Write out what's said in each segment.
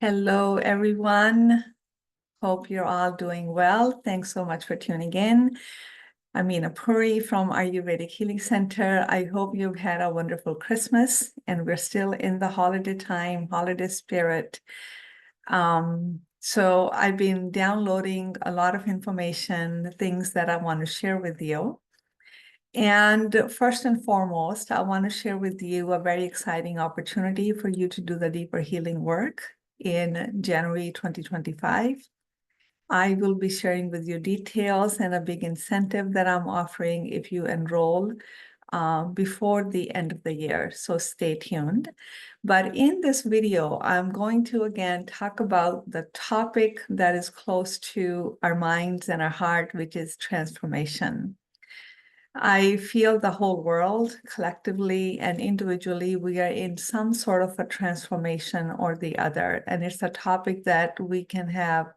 Hello, everyone. Hope you're all doing well. Thanks so much for tuning in. I'm Meena Puri from Ureic Healing Center. I hope you've had a wonderful Christmas and we're still in the holiday time, holiday spirit. So I've been downloading a lot of information, things that I want to share with you. And first and foremost, I want to share with you a very exciting opportunity for you to do the deeper healing work in January 2025. I will be sharing with you details and a big incentive that I'm offering if you enroll before the end of the year, so stay tuned. But in this video, I'm going to again talk about the topic that is close to our minds and our heart, which is transformation. I feel the whole world, collectively and individually, we are in some sort of a transformation or the other. And it's a topic that we can have.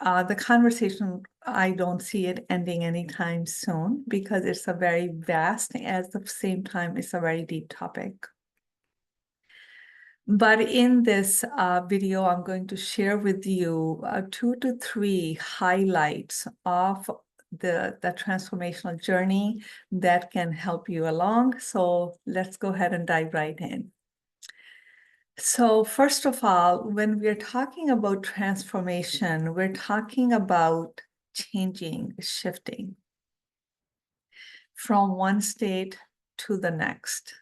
The conversation, I don't see it ending anytime soon because it's a very vast, at the same time, it's a very deep topic. But in this video, I'm going to share with you 2 to 3 highlights of the transformational journey that can help you along. So let's go ahead and dive right in. So first of all, when we're talking about transformation, we're talking about changing, shifting from one state to the next.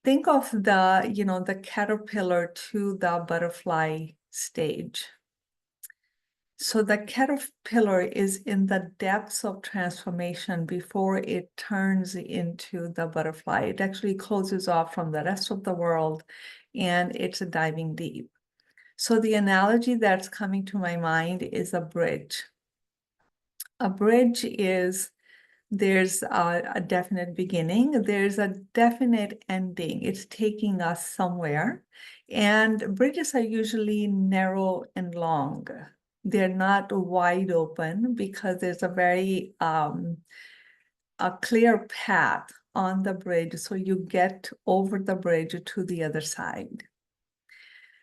Think of the caterpillar to the butterfly stage. So the caterpillar is in the depths of transformation before it turns into the butterfly. It actually closes off from the rest of the world and it's diving deep. So the analogy that's coming to my mind is a bridge. A bridge is, there's a definite beginning, there's a definite ending. It's taking us somewhere. And bridges are usually narrow and long. They're not wide open because there's a very a clear path on the bridge, so you get over the bridge to the other side.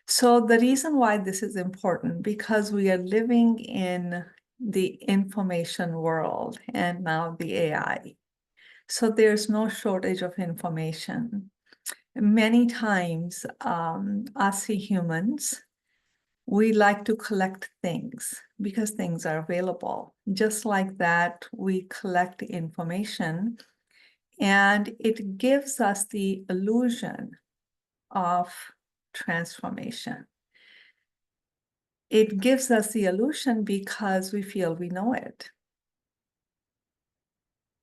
So the reason why this is important, because we are living in the information world and now the AI. So there's no shortage of information. Many times, us humans, we like to collect things because things are available. Just like that, we collect information and it gives us the illusion of transformation. It gives us the illusion because we feel we know it.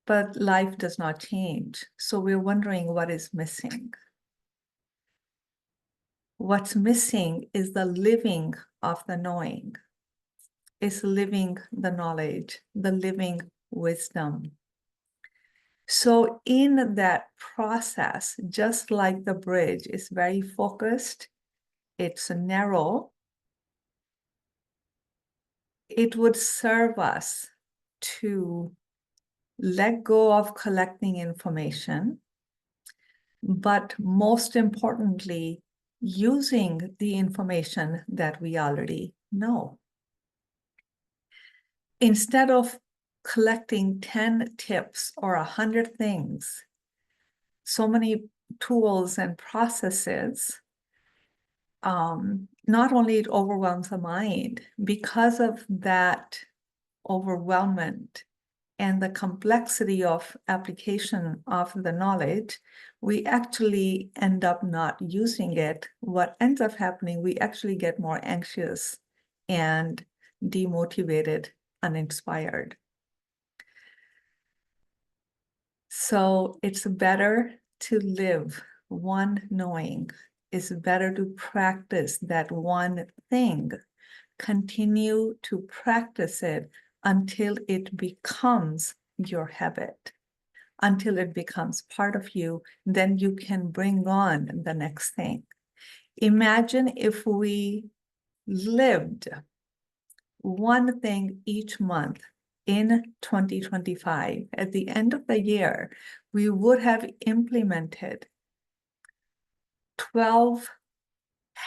But life does not change. So we're wondering what is missing. What's missing is the living of the knowing. It's living the knowledge, the living wisdom. So in that process, just like the bridge is very focused, it's narrow, it would serve us to let go of collecting information, but most importantly, using the information that we already know. Instead of collecting 10 tips or 100 things, so many tools and processes, not only it overwhelms the mind, because of that overwhelmment and the complexity of application of the knowledge, we actually end up not using it. What ends up happening, we actually get more anxious and demotivated, uninspired. So it's better to live one knowing. It's better to practice that one thing. Continue to practice it until it becomes your habit, until it becomes part of you, then you can bring on the next thing. Imagine if we lived one thing each month in 2025. At the end of the year, we would have implemented 12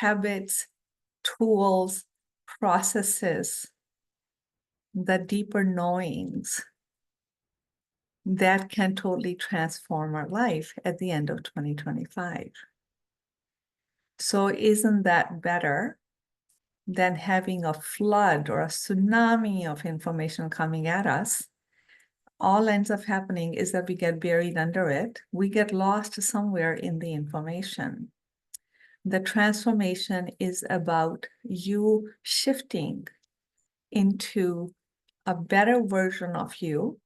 habits, tools, processes, the deeper knowings that can totally transform our life at the end of 2025. So isn't that better than having a flood or a tsunami of information coming at us? All ends up happening is that we get buried under it. We get lost somewhere in the information. The transformation is about you shifting into a better version of you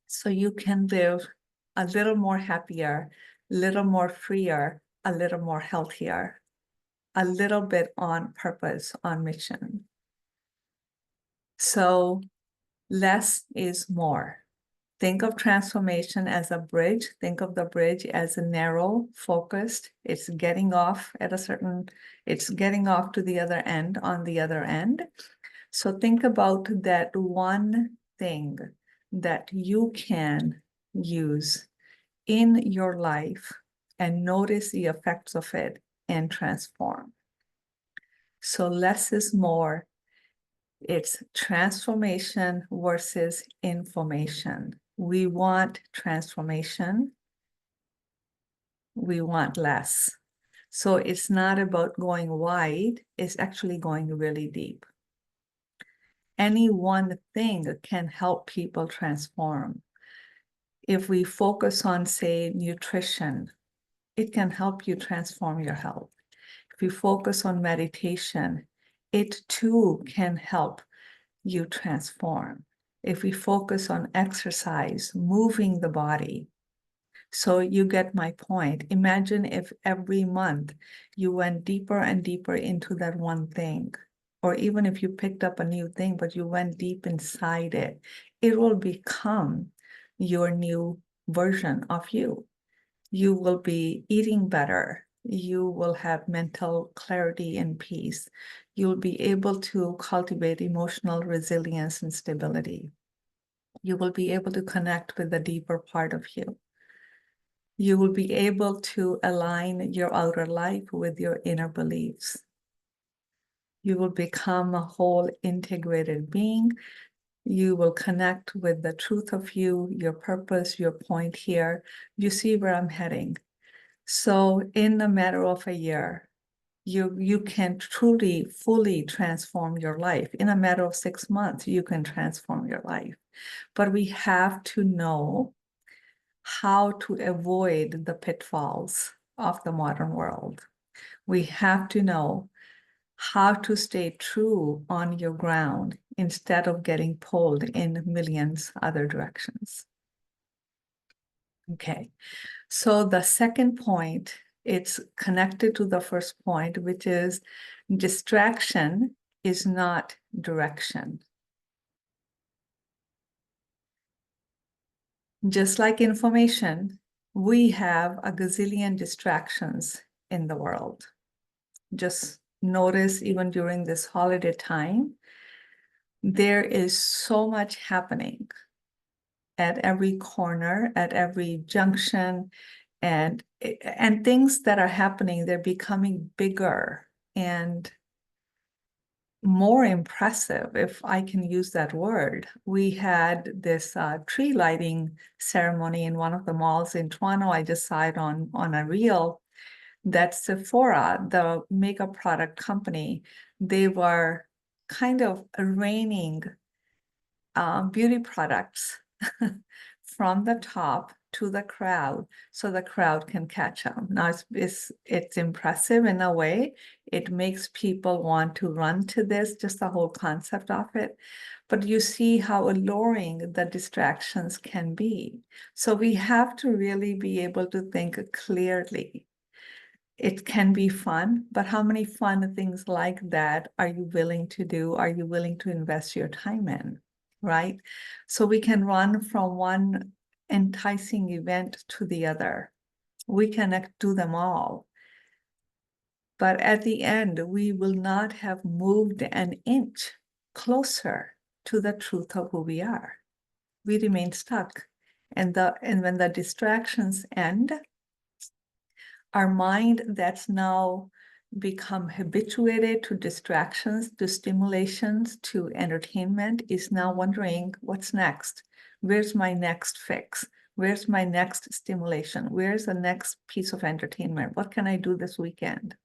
so you can live a little more happier, a little more freer, a little more healthier, a little bit on purpose, on mission. So less is more. Think of transformation as a bridge. Think of the bridge as a narrow, focused. It's getting off at a certain, it's getting off to the other end, on the other end. So think about that one thing that you can use in your life and notice the effects of it and transform. So less is more. It's transformation versus information. We want transformation. We want less. So it's not about going wide, it's actually going really deep. Any one thing can help people transform. If we focus on, say, nutrition, it can help you transform your health. If you focus on meditation, it too can help you transform. If we focus on exercise, moving the body. So you get my point. Imagine if every month you went deeper and deeper into that one thing, or even if you picked up a new thing, but you went deep inside it, it will become your new version of you. You will be eating better. You will have mental clarity and peace. You'll be able to cultivate emotional resilience and stability. You will be able to connect with the deeper part of you. You will be able to align your outer life with your inner beliefs. You will become a whole integrated being. You will connect with the truth of you, your purpose, your point here. You see where I'm heading. So in a matter of a year, you can truly, fully transform your life. In a matter of 6 months, you can transform your life. But we have to know how to avoid the pitfalls of the modern world. We have to know how to stay true on your ground instead of getting pulled in millions other directions. Okay, so the second point, it's connected to the first point, which is distraction is not direction. Just like information, we have a gazillion distractions in the world. Just notice even during this holiday time, there is so much happening at every corner, at every junction, and things that are happening, they're becoming bigger and more impressive, if I can use that word. We had this tree lighting ceremony in one of the malls in Toronto. I just saw it on a reel. That Sephora, the makeup product company, they were kind of raining beauty products from the top to the crowd so the crowd can catch them. Now it's impressive in a way. It makes people want to run to this, just the whole concept of it. But you see how alluring the distractions can be. So we have to really be able to think clearly. It can be fun, but how many fun things like that are you willing to do? Are you willing to invest your time in, right? So we can run from one enticing event to the other. We can do them all. But at the end, we will not have moved an inch closer to the truth of who we are. We remain stuck. And when the distractions end, our mind that's now become habituated to distractions, to stimulations, to entertainment is now wondering, what's next? Where's my next fix? Where's my next stimulation? Where's the next piece of entertainment? What can I do this weekend?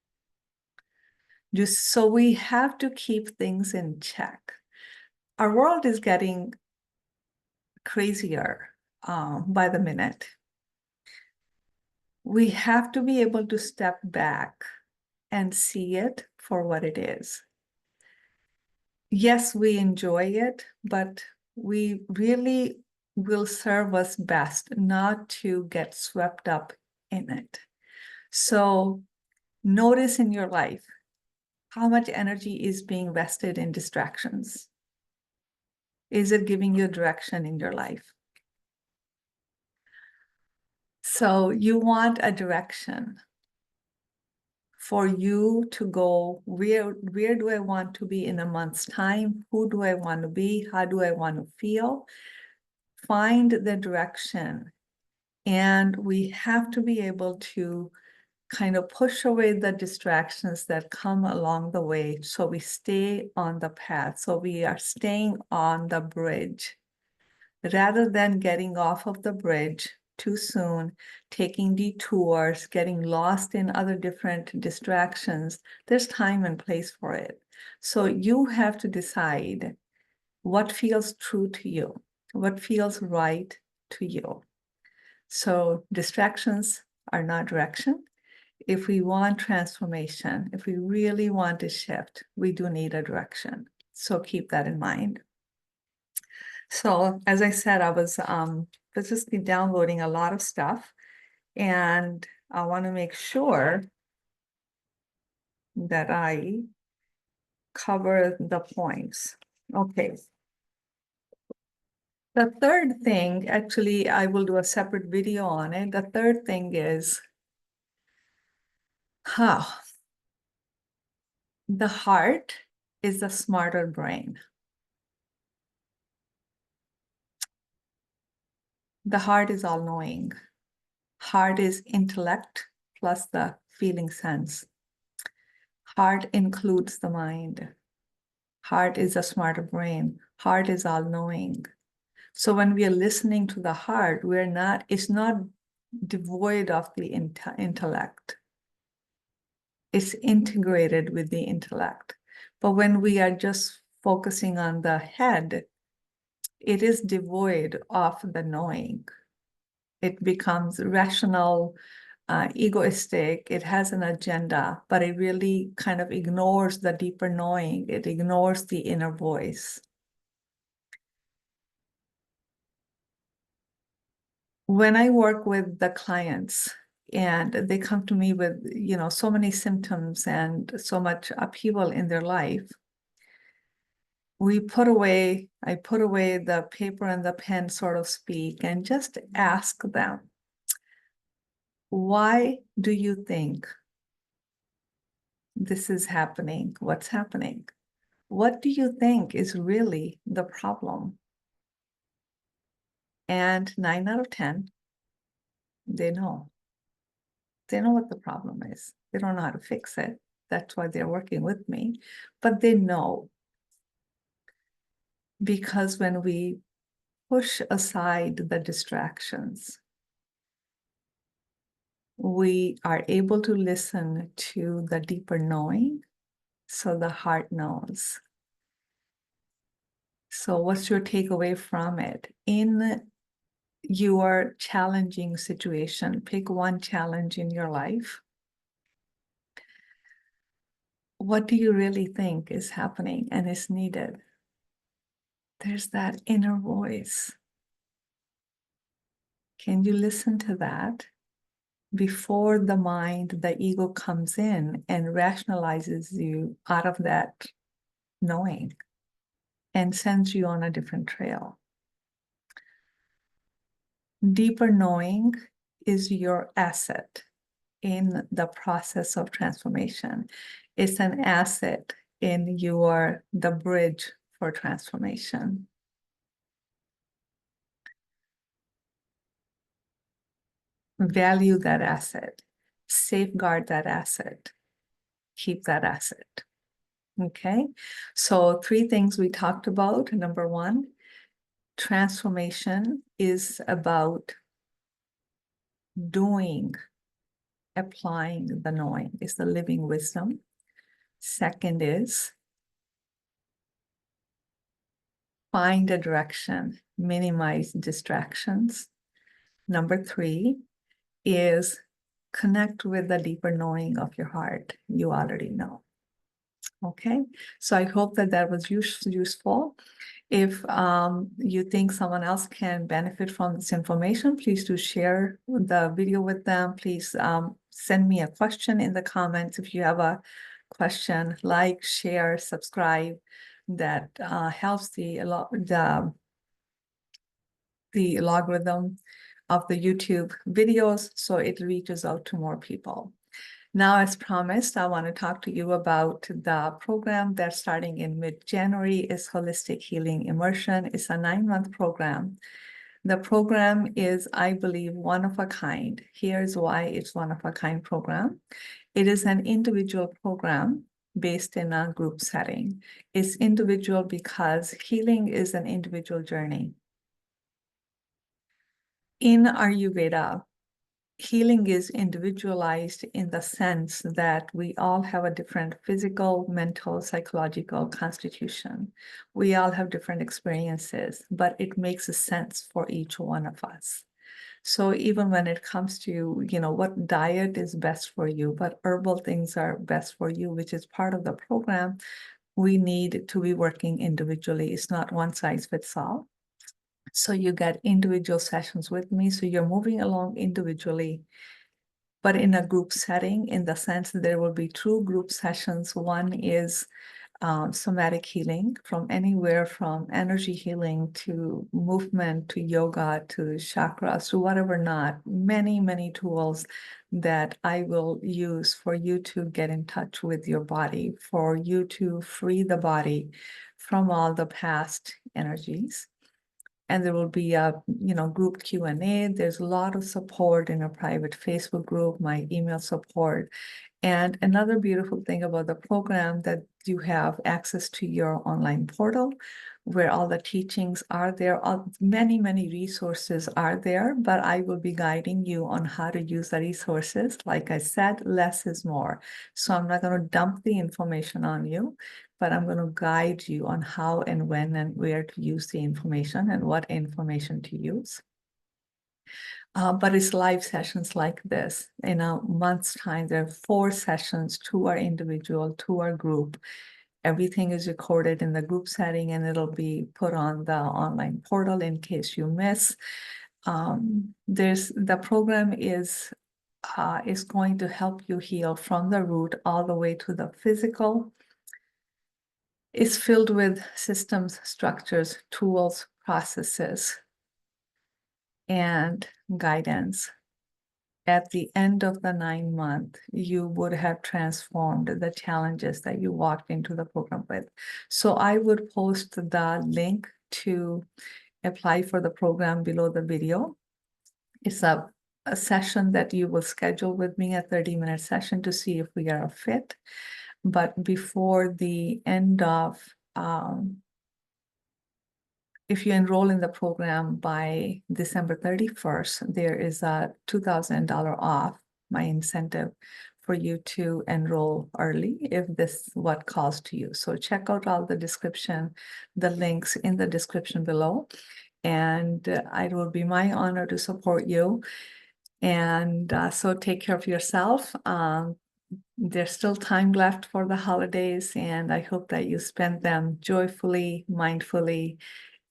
Just so we have to keep things in check. Our world is getting crazier by the minute. We have to be able to step back and see it for what it is. Yes, we enjoy it, but we really will serve us best not to get swept up in it. So notice in your life how much energy is being vested in distractions. Is it giving you direction in your life? So you want a direction for you to go, where do I want to be in a month's time? Who do I want to be? How do I want to feel? Find the direction. And we have to be able to kind of push away the distractions that come along the way so we stay on the path, so we are staying on the bridge rather than getting off of the bridge too soon, taking detours, getting lost in other different distractions. There's time and place for it. So you have to decide what feels true to you, what feels right to you. So distractions are not direction. If we want transformation, if we really want to shift, we do need a direction. So keep that in mind. So as I said, I was just downloading a lot of stuff, and I want to make sure that I cover the points. Okay. The third thing, actually, I will do a separate video on it. The third thing is, the heart is the smarter brain. The heart is all-knowing. Heart is intellect plus the feeling sense. Heart includes the mind. Heart is a smarter brain. Heart is all-knowing. So when we are listening to the heart, it's not devoid of the intellect. It's integrated with the intellect. But when we are just focusing on the head, it is devoid of the knowing. It becomes rational, egoistic, it has an agenda, but it really kind of ignores the deeper knowing. It ignores the inner voice. When I work with the clients and they come to me with, so many symptoms and so much upheaval in their life, I put away the paper and the pen, so to speak, and just ask them, why do you think this is happening? What's happening? What do you think is really the problem? And 9 out of 10, they know. They know what the problem is. They don't know how to fix it. That's why they're working with me. But they know. Because when we push aside the distractions, we are able to listen to the deeper knowing, so the heart knows. So what's your takeaway from it? In your challenging situation, pick one challenge in your life. What do you really think is happening and is needed? There's that inner voice. Can you listen to that before the mind, the ego comes in and rationalizes you out of that knowing and sends you on a different trail? Deeper knowing is your asset in the process of transformation. It's an asset in the bridge for transformation. Value that asset, safeguard that asset. keep that asset. Okay, so 3 things we talked about. Number 1, transformation is about doing, applying the knowing, is the living wisdom. Second is find a direction, minimize distractions. Number 3 is connect with the deeper knowing of your heart. You already know. Okay, so I hope that that was useful. If you think someone else can benefit from this information, please do share the video with them. Please send me a question in the comments if you have a question. Like, share, subscribe. That helps the logarithm of the YouTube videos, so it reaches out to more people. Now, as promised, I want to talk to you about the program that's starting in mid-January. Is Holistic Healing Immersion. It's a 9-month program. The program is, I believe, one of a kind. Here's why it's one of a kind program. It is an individual program based in a group setting. It's individual because healing is an individual journey. In Ayurveda, healing is individualized in the sense that we all have a different physical, mental, psychological constitution. We all have different experiences, but it makes a sense for each one of us. So even when it comes to, what diet is best for you, what herbal things are best for you, which is part of the program, we need to be working individually. It's not one size fits all. So you get individual sessions with me. So you're moving along individually, but in a group setting, in the sense that there will be 2 group sessions. One is somatic healing, from anywhere from energy healing to movement to yoga to chakras to whatever not, many, many tools that I will use for you to get in touch with your body, for you to free the body from all the past energies. And there will be a group Q&A. There's a lot of support in a private Facebook group, my email support. And another beautiful thing about the program, that you have access to your online portal where all the teachings are there. Many, many resources are there, but I will be guiding you on how to use the resources. Like I said, less is more. So I'm not going to dump the information on you, but I'm going to guide you on how and when and where to use the information and what information to use. But it's live sessions like this. In a month's time, there are 4 sessions. 2 are individual, 2 are group. Everything is recorded in the group setting, and it'll be put on the online portal in case you miss. The program is going to help you heal from the root all the way to the physical. It's filled with systems, structures, tools, processes, and guidance. At the end of the 9-month, you would have transformed the challenges that you walked into the program with. So I would post the link to apply for the program below the video. It's a session that you will schedule with me, a 30-minute session, to see if we are a fit. But before the end of if you enroll in the program by December 31st, there is a $2,000 off, my incentive for you to enroll early if this is what calls to you. So check out all the links in the description below. And it will be my honor to support you. And so take care of yourself. There's still time left for the holidays, and I hope that you spend them joyfully, mindfully,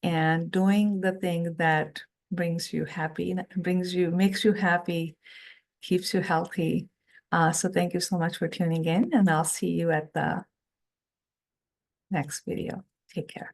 and doing the thing that brings you happy, makes you happy, keeps you healthy. So thank you so much for tuning in, and I'll see you at the next video. Take care.